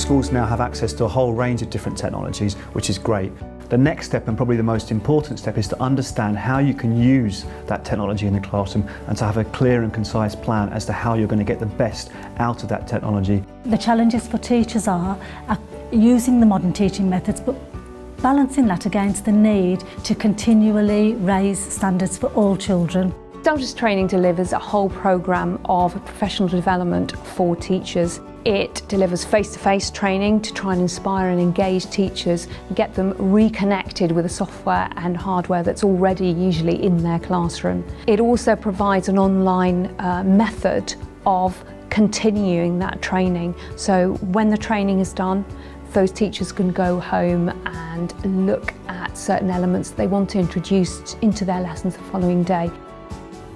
schools now have access to a whole range of different technologies, which is great. The next step, and probably the most important step, is to understand how you can use that technology in the classroom and to have a clear and concise plan as to how you're going to get the best out of that technology. The challenges for teachers are using the modern teaching methods, but balancing that against the need to continually raise standards for all children. Steljes Training delivers a whole programme of professional development for teachers. It delivers face-to-face training to try and inspire and engage teachers, get them reconnected with the software and hardware that's already usually in their classroom. It also provides an online method of continuing that training. So when the training is done, those teachers can go home and look at certain elements they want to introduce into their lessons the following day.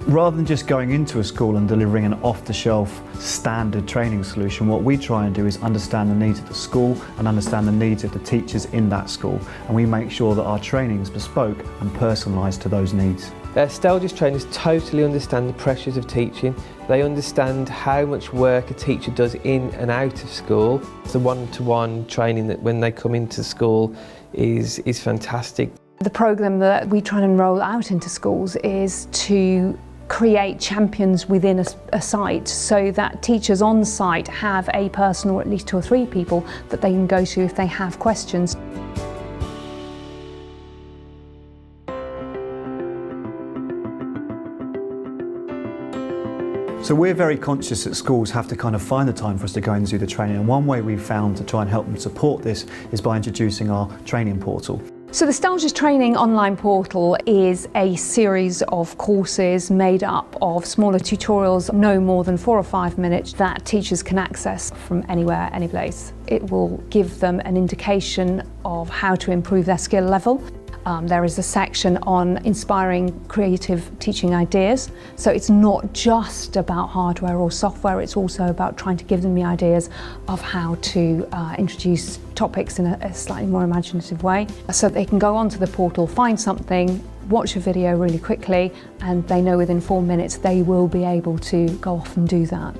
Rather than just going into a school and delivering an off-the-shelf standard training solution, what we try and do is understand the needs of the school and understand the needs of the teachers in that school, and we make sure that our training is bespoke and personalised to those needs. Steljes trainers totally understand the pressures of teaching. They understand how much work a teacher does in and out of school. The one-to-one training that when they come into school is fantastic. The programme that we try and roll out into schools is to create champions within a site, so that teachers on site have a person or at least 2 or 3 people that they can go to if they have questions. So we're very conscious that schools have to kind of find the time for us to go and do the training, and one way we've found to try and help them support this is by introducing our training portal. So the Steljes Training online portal is a series of courses made up of smaller tutorials, no more than 4 or 5 minutes, that teachers can access from anywhere, any place. It will give them an indication of how to improve their skill level. There is a section on inspiring creative teaching ideas. So it's not just about hardware or software, it's also about trying to give them the ideas of how to introduce topics in a slightly more imaginative way. So they can go onto the portal, find something, watch a video really quickly, and they know within 4 minutes they will be able to go off and do that.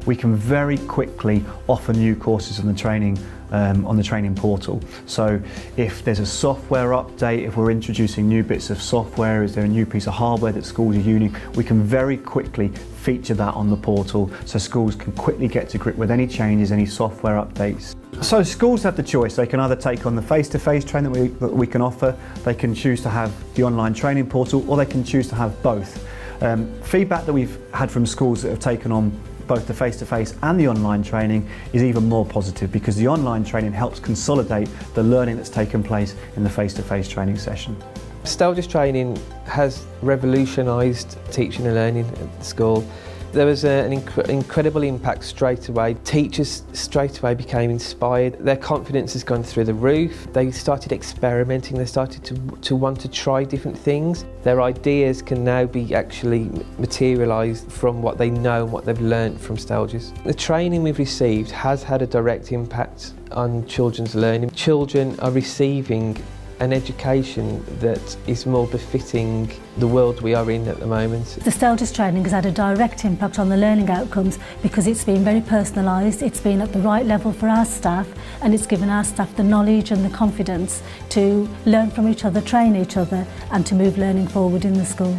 We can very quickly offer new courses on the training portal. So if there's a software update, if we're introducing new bits of software, is there a new piece of hardware that schools are using, we can very quickly feature that on the portal so schools can quickly get to grip with any changes, any software updates. So schools have the choice. They can either take on the face-to-face training that we can offer, they can choose to have the online training portal, or they can choose to have both. Feedback that we've had from schools that have taken on both the face-to-face and the online training is even more positive, because the online training helps consolidate the learning that's taken place in the face-to-face training session. Steljes Training has revolutionised teaching and learning at the school. There was an incredible impact straight away. Teachers straight away became inspired. Their confidence has gone through the roof. They started experimenting. They started to want to try different things. Their ideas can now be actually materialised from what they know and what they've learned from Steljes. The training we've received has had a direct impact on children's learning. Children are receiving an education that is more befitting the world we are in at the moment. The Steljes Training has had a direct impact on the learning outcomes because it's been very personalised, it's been at the right level for our staff, and it's given our staff the knowledge and the confidence to learn from each other, train each other, and to move learning forward in the school.